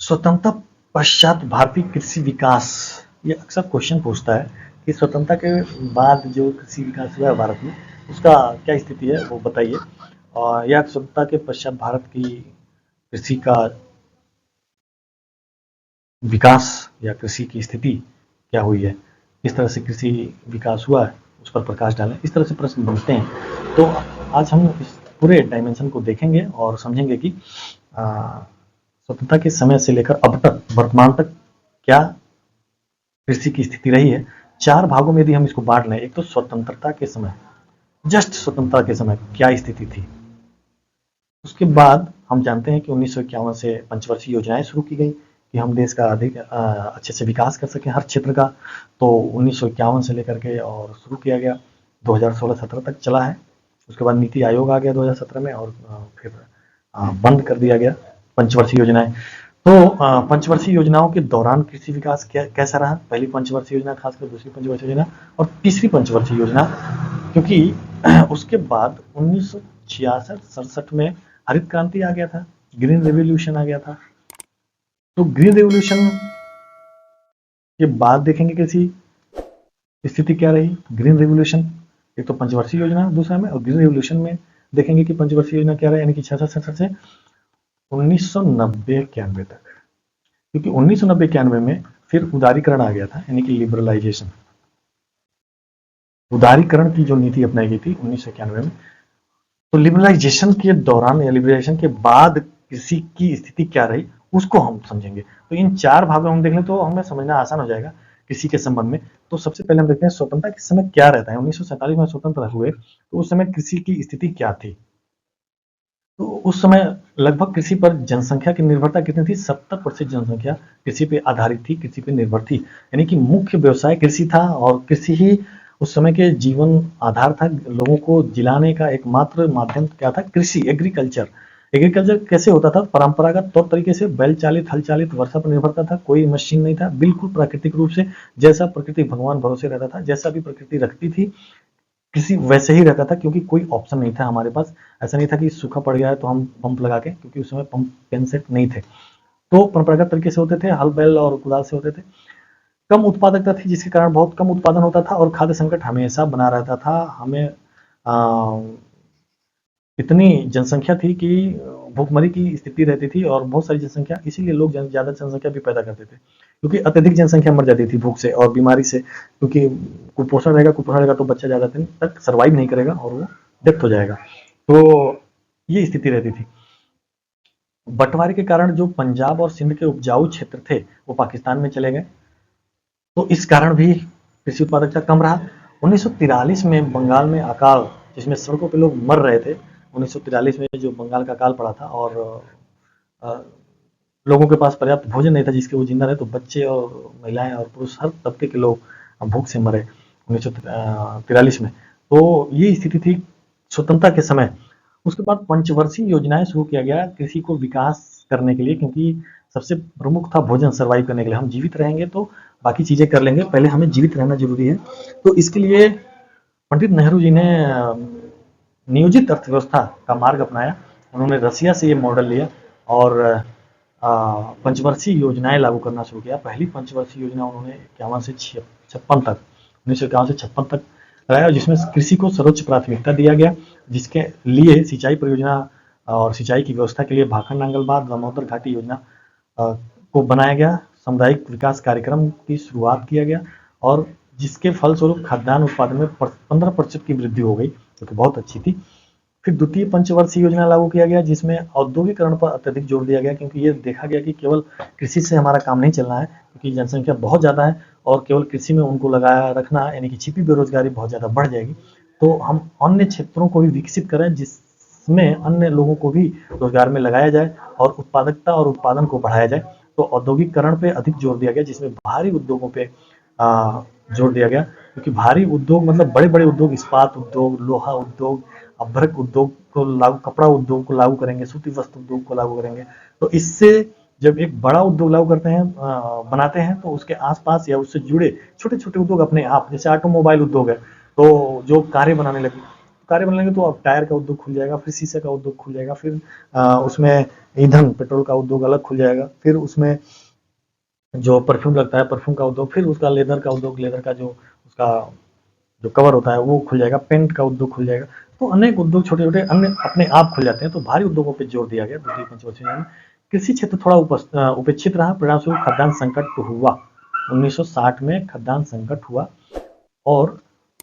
स्वतंत्रता पश्चात भारतीय कृषि विकास, ये अक्सर क्वेश्चन पूछता है कि स्वतंत्रता के बाद जो कृषि विकास हुआ है भारत में, उसका क्या स्थिति है वो बताइए। और या स्वतंत्रता के पश्चात भारत की कृषि का विकास या कृषि की स्थिति क्या हुई है, किस तरह से कृषि विकास हुआ है, उस पर प्रकाश डालें। इस तरह से प्रश्न बनते हैं। तो आज हम इस पूरे डायमेंशन को देखेंगे और समझेंगे कि स्वतंत्रता के समय से लेकर अब तक वर्तमान तक क्या कृषि की स्थिति रही है। 4 भागों में यदि हम इसको बाँट लें, एक तो स्वतंत्रता के समय, जस्ट स्वतंत्रता के समय क्या स्थिति थी। उसके बाद हम जानते हैं कि 1951 से पंचवर्षीय योजनाएं शुरू की गई कि हम देश का अधिक अच्छे से विकास कर सकें हर क्षेत्र का। तो 1951 से लेकर के और शुरू किया गया, 2016-17 तक चला है। उसके बाद नीति आयोग आ गया 2017 में और फिर बंद कर दिया गया पंचवर्षीय योजनाएं। तो पंचवर्षीय योजनाओं के दौरान कृषि विकास कैसा रहा, पहली पंचवर्षीय योजना खासकर, दूसरी पंचवर्षीय योजना और तीसरी पंचवर्षीय योजना, क्योंकि उसके बाद 1966-67 में हरित क्रांति आ गया था, ग्रीन रेवोल्यूशन आ गया था। तो ग्रीन रेवोल्यूशन के बाद देखेंगे कृषि स्थिति क्या रही। ग्रीन रेवोल्यूशन एक तो पंचवर्षीय योजना दूसरा में, और ग्रीन रेवोल्यूशन में देखेंगे कि पंचवर्षीय योजना क्या रहा, यानी कि 66-67 से 1990-91 तक। क्योंकि 1990-91 में फिर उदारीकरण आ गया था, यानी कि लिबरलाइजेशन, उदारीकरण की जो नीति अपनाई गई थी 1991 में। तो लिबरलाइजेशन के दौरान या लिबरलाइजेशन के बाद कृषि की स्थिति क्या रही, उसको हम समझेंगे। तो इन 4 भागों में हम देख लें तो हमें समझना आसान हो जाएगा कृषि के संबंध में। तो सबसे पहले हम देखते हैं स्वतंत्रता के समय क्या रहता है। 1947 में स्वतंत्र हुए तो उस समय कृषि की स्थिति क्या थी। तो उस समय लगभग कृषि पर जनसंख्या की निर्भरता कितनी थी, 70% जनसंख्या कृषि पे आधारित थी, कृषि पे निर्भर थी। यानी कि मुख्य व्यवसाय कृषि था और कृषि ही उस समय के जीवन आधार था। लोगों को जिलाने का एकमात्र माध्यम क्या था, कृषि, एग्रीकल्चर। एग्रीकल्चर कैसे होता था, परंपरागत तौर तरीके से बैल चालित, हल चालित, वर्षा पर निर्भरता था, कोई मशीन नहीं था, बिल्कुल प्राकृतिक रूप से जैसा प्रकृति भगवान भरोसे रहता था, जैसा भी प्रकृति रखती थी किसी वैसे ही रहता था, क्योंकि कोई ऑप्शन नहीं था हमारे पास। ऐसा नहीं था कि सूखा पड़ गया है तो हम पंप लगा के, क्योंकि उस समय पंप पेन सेट नहीं थे। तो परंपरागत तरीके से होते थे, हल बैल और कुदाल से होते थे। कम उत्पादकता थी जिसके कारण बहुत कम उत्पादन होता था और खाद्य संकट हमेशा बना रहता था। हमें इतनी जनसंख्या थी कि भूखमरी की स्थिति रहती थी और बहुत सारी जनसंख्या, इसीलिए लोग ज़्यादा जनसंख्या भी पैदा करते थे, क्योंकि अत्यधिक जनसंख्या मर जाती थी भूख से और बीमारी से। क्योंकि कुपोषण रहेगा तो बच्चा ज़्यादा दिन तक सर्वाइव नहीं करेगा और वो डेथ हो जाएगा। तो ये स्थिति रहती थी। बंटवारे के कारण जो पंजाब और सिंध के उपजाऊ क्षेत्र थे वो पाकिस्तान में चले गए, तो इस कारण भी कृषि उत्पादकता कम रहा। 1943 में बंगाल में अकाल, जिसमें सड़कों पे लोग मर रहे थे, 1943 में जो बंगाल का अकाल पड़ा था और अ, लोगों के पास पर्याप्त भोजन नहीं था जिसके वो जिंदा रहे, तो बच्चे और महिलाएं और पुरुष हर तबके के लोग भूख से मरे 1943 में। तो ये स्थिति थी स्वतंत्रता के समय। उसके बाद पंचवर्षीय योजनाएं शुरू किया गया कृषि को विकास करने के लिए, क्योंकि सबसे प्रमुख था भोजन सर्वाइव करने के लिए। हम जीवित रहेंगे तो बाकी चीजें कर लेंगे, पहले हमें जीवित रहना जरूरी है। तो इसके लिए पंडित नेहरू जी ने नियोजित अर्थव्यवस्था का मार्ग अपनाया। उन्होंने रसिया से ये मॉडल लिया और पंचवर्षीय योजनाएं लागू करना शुरू किया। पहली पंचवर्षीय योजना उन्होंने 51 से 56 तक, 1951 से 56 तक कराया, जिसमें कृषि को सर्वोच्च प्राथमिकता दिया गया, जिसके लिए सिंचाई परियोजना और सिंचाई की व्यवस्था के लिए भाखड़ नांगलबाद दामोदर घाटी योजना को बनाया गया। सामुदायिक विकास कार्यक्रम की शुरुआत किया गया और जिसके फलस्वरूप खाद्यान्न उत्पादन में 15% की वृद्धि हो गई, जो कि बहुत अच्छी थी। फिर द्वितीय पंचवर्षीय योजना लागू किया गया, जिसमें औद्योगिकरण पर अत्यधिक जोर दिया गया, क्योंकि ये देखा गया कि केवल कृषि से हमारा काम नहीं चलना है, क्योंकि जनसंख्या बहुत ज़्यादा है और केवल कृषि में उनको लगाया रखना, यानी कि छिपी बेरोजगारी बहुत ज़्यादा बढ़ जाएगी। तो हम अन्य क्षेत्रों को भी विकसित करें जिसमें अन्य लोगों को भी रोजगार में लगाया जाए और उत्पादकता और उत्पादन को बढ़ाया जाए। तो औद्योगिकरण पे अधिक जोर दिया गया, जिसमें भारी उद्योगों पे जोर दिया गया, क्योंकि भारी उद्योग मतलब बड़े बड़े उद्योग, इस्पात उद्योग, लोहा उद्योग, अभ्रक उद्योग को लागू, कपड़ा उद्योग को लागू करेंगे, सूती वस्त्र उद्योग को लागू करेंगे। तो इससे जब एक बड़ा उद्योग लागू करते हैं, बनाते हैं, तो उसके आसपास या उससे जुड़े छोटे छोटे उद्योग अपने आप, जैसे ऑटोमोबाइल उद्योग है तो जो कारें बनाने लगी, कार्य बनने लगे तो अब टायर का उद्योग खुल जाएगा, फिर शीशे का उद्योग खुल जाएगा, फिर उसमें ईंधन पेट्रोल का उद्योग अलग खुल जाएगा, फिर उसमें जो परफ्यूम लगता है परफ्यूम का उद्योग, फिर उसका लेदर का उद्योग, लेदर का जो उसका जो कवर होता है वो खुल जाएगा, पेंट का उद्योग खुल जाएगा। तो अनेक उद्योग छोटे छोटे अन्य अपने आप खुल जाते हैं। तो भारी उद्योगों पर जोर दिया गया दूसरी पंचवर्षीय योजना में। कृषि क्षेत्र थोड़ा उपेक्षित रहा, परिणामस्वरूप खाद्यान्न संकट हुआ। 1960 में खाद्यान्न संकट हुआ और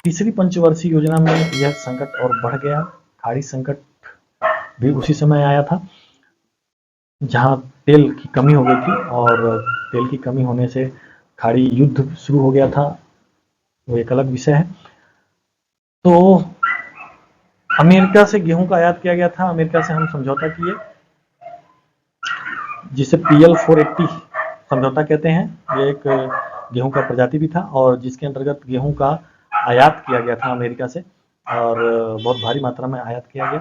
तीसरी पंचवर्षीय योजना में यह संकट और बढ़ गया। खाड़ी संकट भी उसी समय आया था, जहां तेल की कमी हो गई थी और तेल की कमी होने से खाड़ी युद्ध शुरू हो गया था, वो एक अलग विषय है। तो अमेरिका से गेहूं का आयात किया गया था, अमेरिका से हम समझौता किए, जिसे PL 480 समझौता कहते हैं। ये एक गेहूं का प्रजाति भी था और जिसके अंतर्गत गेहूं का आयात किया गया था अमेरिका से, और बहुत भारी मात्रा में आयात किया गया,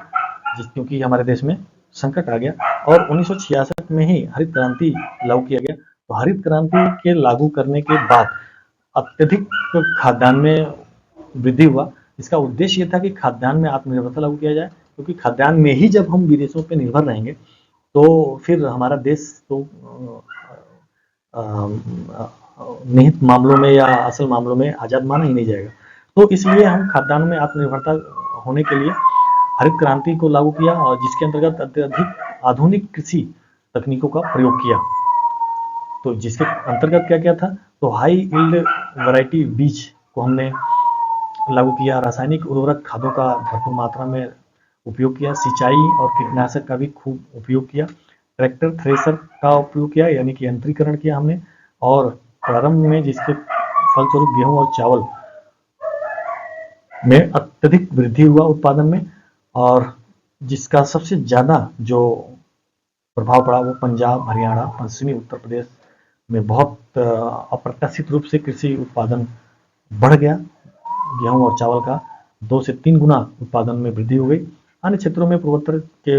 क्योंकि हमारे देश में संकट आ गया। और 1966 में ही हरित क्रांति लागू किया गया। तो हरित क्रांति के लागू करने के बाद अत्यधिक खाद्यान्न में वृद्धि हुआ। इसका उद्देश्य यह था कि खाद्यान्न में आत्मनिर्भरता लागू किया जाए, क्योंकि खाद्यान्न में ही जब हम विदेशों पर निर्भर रहेंगे तो फिर हमारा देश तो निहित मामलों में या असल मामलों में आज़ाद माना ही नहीं जाएगा। तो इसलिए हम खाद्यान्न में आत्मनिर्भरता होने के लिए हरित क्रांति को लागू किया, और जिसके अंतर्गत अत्यधिक आधुनिक कृषि तकनीकों का प्रयोग किया। तो जिसके अंतर्गत क्या क्या था, तो हाई यील्ड वैरायटी बीज को हमने लागू किया, रासायनिक उर्वरक खादों का भरपूर मात्रा में उपयोग किया, सिंचाई और कीटनाशक का भी खूब उपयोग किया, ट्रैक्टर थ्रेसर का उपयोग किया, यानी कि यंत्रीकरण किया हमने। और प्रारंभ में जिसके फलस्वरूप गेहूं और चावल में अत्यधिक वृद्धि हुआ उत्पादन में, और जिसका सबसे ज़्यादा जो प्रभाव पड़ा वो पंजाब, हरियाणा, पश्चिमी उत्तर प्रदेश में बहुत अप्रत्याशित रूप से कृषि उत्पादन बढ़ गया। गेहूं और चावल का 2 से 3 गुना उत्पादन में वृद्धि हो गई। अन्य क्षेत्रों में पूर्वोत्तर के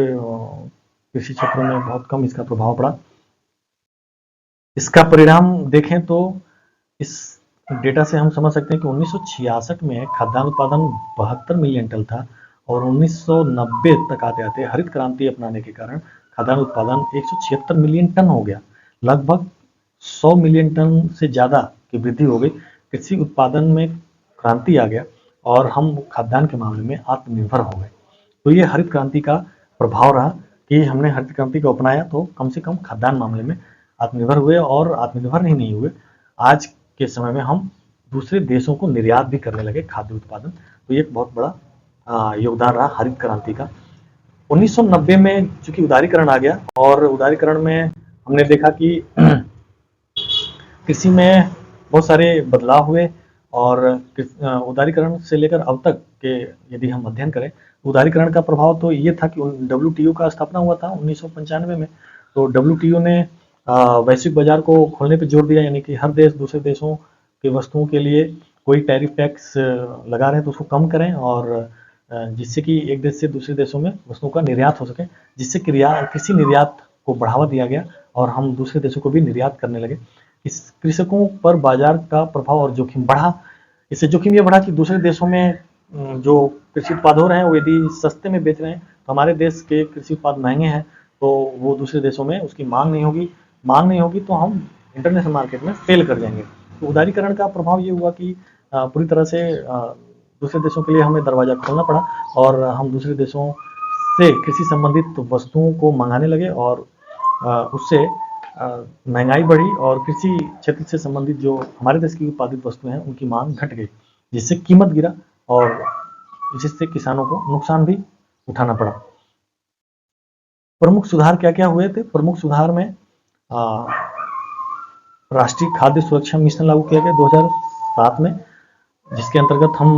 कृषि क्षेत्रों में बहुत कम इसका प्रभाव पड़ा। इसका परिणाम देखें तो इस डेटा से हम समझ सकते हैं कि 1966 में खाद्यान्न उत्पादन 72 मिलियन टन था, और 1990 तक आते आते हरित क्रांति अपनाने के कारण खाद्यान्न उत्पादन 176 मिलियन टन हो गया। लगभग 100 मिलियन टन से ज़्यादा की वृद्धि हो गई। कृषि उत्पादन में क्रांति आ गया और हम खाद्यान्न के मामले में आत्मनिर्भर हो गए। तो ये हरित क्रांति का प्रभाव रहा कि हमने हरित क्रांति को अपनाया तो कम से कम खाद्यान्न मामले में आत्मनिर्भर हुए, और आत्मनिर्भर ही नहीं हुए, आज के समय में हम दूसरे देशों को निर्यात भी करने लगे खाद्य उत्पादन। तो ये एक बहुत बड़ा योगदान रहा हरित क्रांति का। 1990 में चूंकि उदारीकरण आ गया, और उदारीकरण में हमने देखा कि कृषि में बहुत सारे बदलाव हुए, और उदारीकरण से लेकर अब तक के यदि हम अध्ययन करें, उदारीकरण का प्रभाव तो ये था कि WTO का स्थापना हुआ था 1995 में। तो WTO ने वैश्विक बाजार को खोलने पर जोर दिया, यानी कि हर देश दूसरे देशों की वस्तुओं के लिए कोई टैरिफ टैक्स लगा रहे हैं तो उसको कम करें, और जिससे कि एक देश से दूसरे देशों में वस्तुओं का निर्यात हो सके, जिससे कृषि निर्यात को बढ़ावा दिया गया और हम दूसरे देशों को भी निर्यात करने लगे। इस कृषकों पर बाजार का प्रभाव और जोखिम बढ़ा। इससे जोखिम ये बढ़ा कि दूसरे देशों में जो कृषि उत्पाद हो रहे हैं वो यदि सस्ते में बेच रहे हैं तो हमारे देश के कृषि उत्पाद महंगे हैं, तो वो दूसरे देशों में उसकी मांग नहीं होगी तो हम इंटरनेशनल मार्केट में फेल कर जाएंगे। तो उदारीकरण का प्रभाव ये हुआ कि पूरी तरह से दूसरे देशों के लिए हमें दरवाज़ा खोलना पड़ा, और हम दूसरे देशों से कृषि संबंधित वस्तुओं को मंगाने लगे, और उससे महंगाई बढ़ी, और कृषि क्षेत्र से संबंधित जो हमारे देश की उत्पादित वस्तुएं हैं उनकी मांग घट गई, जिससे कीमत गिरा और जिससे किसानों को नुकसान भी उठाना पड़ा। प्रमुख सुधार क्या क्या हुए थे? प्रमुख सुधार में राष्ट्रीय खाद्य सुरक्षा मिशन लागू किया गया 2007 में, जिसके अंतर्गत हम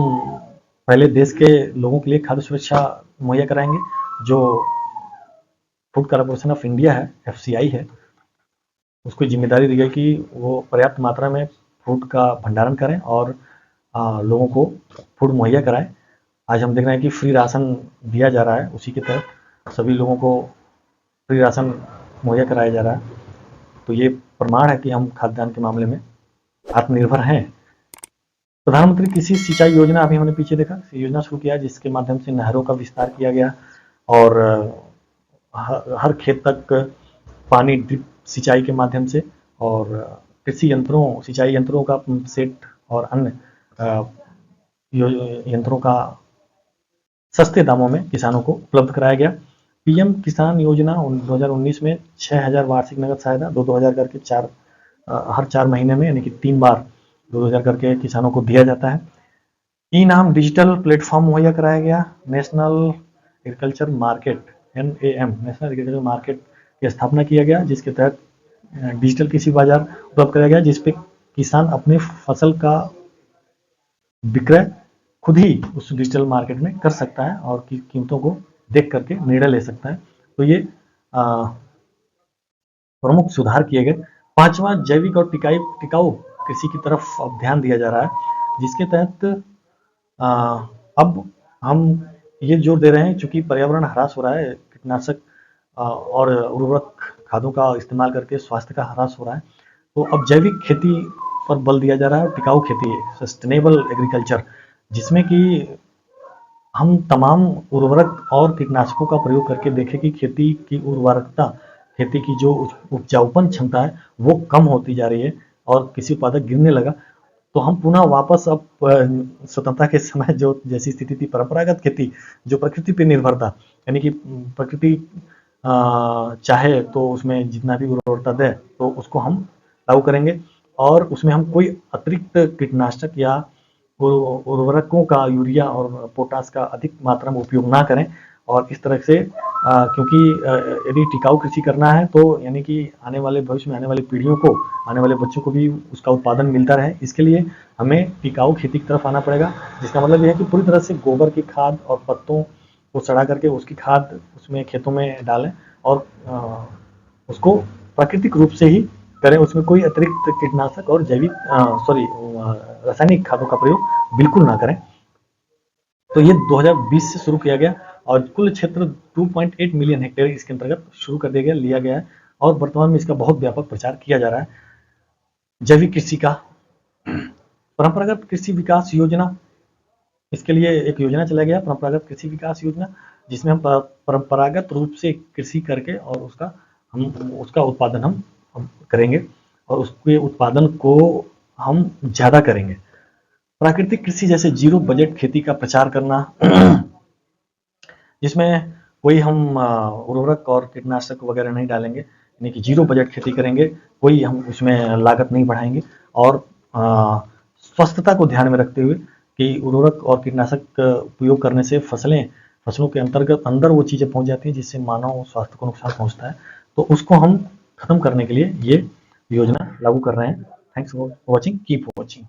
पहले देश के लोगों के लिए खाद्य सुरक्षा मुहैया कराएंगे। जो फूड कॉर्पोरेशन ऑफ इंडिया है, FCI है, उसको जिम्मेदारी दी गई कि वो पर्याप्त मात्रा में फूड का भंडारण करें और लोगों को फूड मुहैया कराएं। आज हम देख रहे हैं कि फ्री राशन दिया जा रहा है, उसी के तहत सभी लोगों को फ्री राशन मुहैया कराया जा रहा है। तो ये प्रमाण है कि हम खाद्यान्न के मामले में आत्मनिर्भर हैं। प्रधानमंत्री कृषि सिंचाई योजना अभी हमने पीछे देखा, योजना शुरू किया जिसके माध्यम से नहरों का विस्तार किया गया और हर खेत तक पानी ड्रिप सिंचाई के माध्यम से और कृषि यंत्रों, सिंचाई यंत्रों का सेट और अन्य यंत्रों का सस्ते दामों में किसानों को उपलब्ध कराया गया। पीएम किसान योजना 2019 में 6,000 वार्षिक नगद सहायता 2-2 करके हर 4 महीने में यानी कि 3 बार 2,000 करके किसानों को दिया जाता है। ई नाम डिजिटल प्लेटफॉर्म मुहैया कराया गया। National agriculture market NAM national agriculture market की स्थापना किया गया जिसके तहत डिजिटल कृषि बाजार उपलब्ध कराया गया जिसपे किसान अपने फसल का विक्रय खुद ही उस डिजिटल मार्केट में कर सकता है और कीमतों को देख करके निर्णय ले सकता है। तो ये प्रमुख सुधार किए गए। 5वां जैविक और टिकाऊ कृषि की तरफ अब ध्यान दिया जा रहा है जिसके तहत अब हम ये जोर दे रहे हैं चूंकि पर्यावरण ह्रास हो रहा है, कीटनाशक और उर्वरक खादों का इस्तेमाल करके स्वास्थ्य का ह्रास हो रहा है, तो अब जैविक खेती पर बल दिया जा रहा है। टिकाऊ खेती, सस्टेनेबल एग्रीकल्चर, जिसमें कि हम तमाम उर्वरक और कीटनाशकों का प्रयोग करके देखें कि खेती की उर्वरकता, खेती की जो उपजाऊपन क्षमता है वो कम होती जा रही है और कृषि उत्पादक गिरने लगा। तो हम पुनः वापस अब स्वतंत्रता के समय जो जैसी स्थिति थी, परंपरागत खेती जो प्रकृति पर निर्भर था, यानी कि प्रकृति चाहे तो उसमें जितना भी उर्वरकता दे तो उसको हम लागू करेंगे और उसमें हम कोई अतिरिक्त कीटनाशक या उर्वरकों का, यूरिया और पोटास का अधिक मात्रा में उपयोग ना करें। और इस तरह से क्योंकि यदि टिकाऊ कृषि करना है तो यानी कि आने वाले भविष्य में आने वाली पीढ़ियों को, आने वाले बच्चों को भी उसका उत्पादन मिलता रहे, इसके लिए हमें टिकाऊ खेती की तरफ आना पड़ेगा। जिसका मतलब यह है कि पूरी तरह से गोबर की खाद और पत्तों को सड़ा करके उसकी खाद उसमें खेतों में डालें और उसको प्राकृतिक रूप से ही करें, उसमें कोई अतिरिक्त कीटनाशक और जैविक रासायनिक खादों का प्रयोग बिल्कुल ना करें। तो ये 2020 से शुरू किया गया और कुल क्षेत्र 2.8 मिलियन हेक्टेयर इसके अंतर्गत शुरू कर दिया गया, लिया गया है और वर्तमान में इसका बहुत व्यापक प्रचार किया जा रहा है। जैविक कृषि का परंपरागत कृषि विकास योजना, इसके लिए एक योजना चलाया गया, परंपरागत कृषि विकास योजना, जिसमें हम परंपरागत रूप से कृषि करके और उसका उत्पादन हम करेंगे और उसके उत्पादन को हम ज़्यादा करेंगे। प्राकृतिक कृषि जैसे जीरो बजट खेती का प्रचार करना, जिसमें कोई हम उर्वरक और कीटनाशक वगैरह नहीं डालेंगे, यानी कि जीरो बजट खेती करेंगे, कोई हम उसमें लागत नहीं बढ़ाएंगे और स्वस्थता को ध्यान में रखते हुए कि उर्वरक और कीटनाशक उपयोग करने से फसलों के अंदर वो चीज़ें पहुंच जाती हैं जिससे मानव स्वास्थ्य को नुकसान पहुंचता है, तो उसको हम खत्म करने के लिए ये योजना लागू कर रहे हैं। Thanks for watching, keep watching.